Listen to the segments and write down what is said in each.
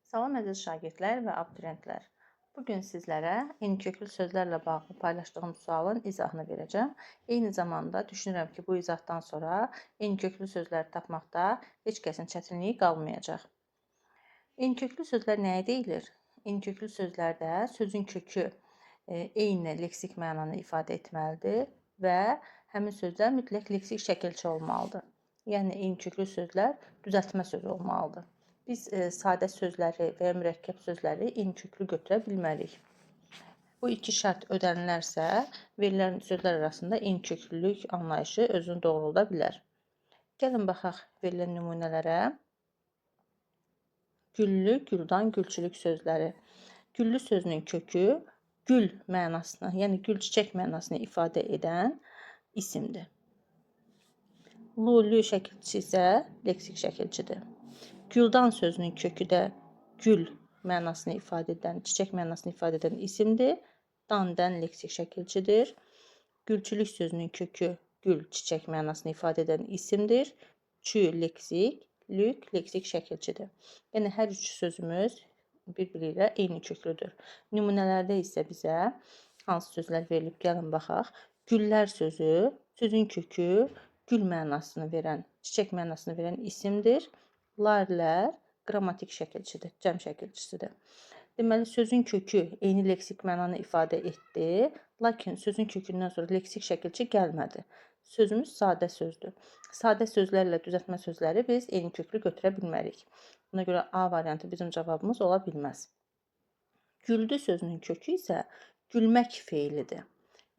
Salam əziz şagirdlər və abituriyentlər. Bugün sizlərə eniköklü sözlərlə bağlı paylaşdığım sualın izahını verəcəm. Eyni zamanda düşünürəm ki, bu izahdan sonra eniköklü sözləri tapmaqda heç kəsin çətinliyi qalmayacaq. Eniköklü sözlər nəyə deyilir? Eniköklü sözlərdə sözün kökü eyni leksik mənanı ifadə etməlidir və həmin sözlər mütləq leksik şəkilçi olmalıdır. Yəni eniköklü sözlər düzəltmə sözü olmalıdır. Biz sadə sözləri və ya mürəkkəb sözləri eniköklü götürə bilmərik. Bu iki şərt ödənilərsə, verilən sözlər arasında eniköklülük anlayışı özünü doğrulda bilər. Gəlin baxaq verilən nümunələrə. Güllü, güldan, gülçülük sözləri. Güllü sözünün kökü gül mənasını, yəni gül çiçək mənasını ifadə edən isimdir. Lü şəkilçisi isə leksik şəkilçidir. Güldan sözünün kökü də gül mənasını ifadə edən, çiçək mənasını ifadə edən isimdir. Dan leksik şəkilçidir. Gülçülük sözünün kökü gül, çiçək mənasını ifadə edən isimdir. Çü leksik, lük leksik şəkilçidir. Yəni hər üç sözümüz bir-biri ilə eyni köklüdür. Nümunələrdə isə bizə hansı sözlər verilib, gəlin baxaq. Güllər sözü, sözün kökü gül mənasını verən, çiçək mənasını verən isimdir. Lar-lər qrammatik şəkilçidir, cəm şəkilçisidir. Deməli, sözün kökü eyni leksik mənanı ifadə etdi, lakin sözün kökündən sonra leksik şəkilçi gəlmədi. Sözümüz sadə sözdür. Sadə sözlərlə düzəltmə sözləri biz eyni köklü götürə bilmərik. Buna görə A variantı bizim cavabımız ola bilməz. Güldü sözünün kökü isə gülmək feilidir.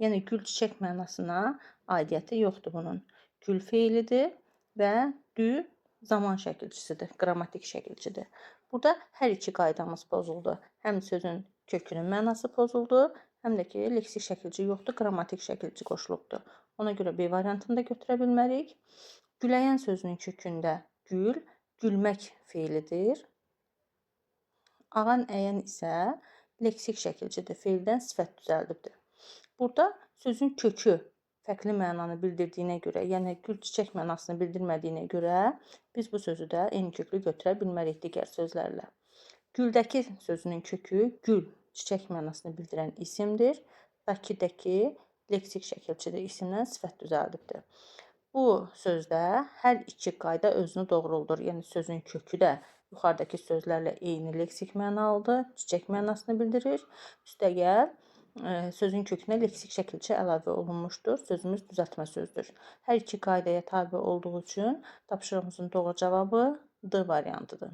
Yəni gül çiçək mənasına aidiyyəti yoxdur bunun. Gül feilidir və dü zaman şəkilçisidir, qrammatik şəkilçidir. Burada hər iki qaydamız pozuldu. Həm sözün kökünün mənası pozuldu, həm də ki, leksik şəkilçi yoxdur, qrammatik şəkilçi qoşulubdur. Ona görə B variantını da götürə bilmərik. Güləyən sözünün kökündə gül, gülmək feilidir. Ağan əyən isə leksik şəkilçidir, feildən sifət düzəldibdir. Burada sözün kökü fərqli mənanı bildirdiyinə görə, yəni gül çiçək mənasını bildirmədiyinə görə biz bu sözü də eyni köklü götürə bilmərik digər sözlərlə. Güldəki sözünün kökü gül, çiçək mənasını bildirən isimdir. Dəkidəki leksik şəkilçidir, isimdən sifət düzəldibdir. Bu sözdə hər iki qayda özünü doğruldur. Yəni sözün kökü də yuxarıdakı sözlərlə eyni leksik mənalıdır, çiçək mənasını bildirir. Üstəgəl sözün kökünə leksik şəkilçi əlavə olunmuşdur. Sözümüz düzəltmə sözdür. Hər iki qaydaya tabe olduğu üçün tapşırığımızın doğru cavabı D variantıdır.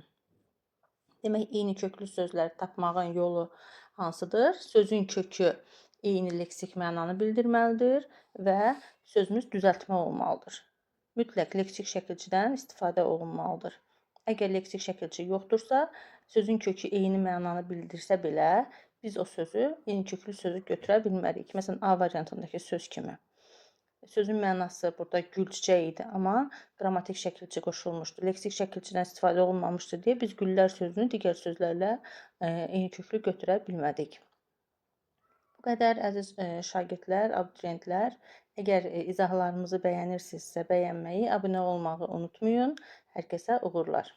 Demək, eyni köklü sözləri tapmağın yolu hansıdır? Sözün kökü eyni leksik mənanı bildirməlidir və sözümüz düzəltmə olmalıdır. Mütləq leksik şəkilçidən istifadə olunmalıdır. Əgər leksik şəkilçi yoxdursa, sözün kökü eyni mənanı bildirsə belə, biz o sözü eyni köklü sözü götürə bilmərik. Məsələn, A variantındakı söz kimi. Sözün mənası burada gül çiçək idi, amma qrammatik şəkilçi qoşulmuşdu. Leksik şəkilçidən istifadə olunmamışdı deyə biz güllər sözünü digər sözlərlə eyni köklü götürə bilmədik. Bu qədər əziz şagirdlər, abituriyentlər. Əgər izahlarımızı bəyənirsinizsə, bəyənməyi, abunə olmağı unutmayın. Hər kəsə uğurlar.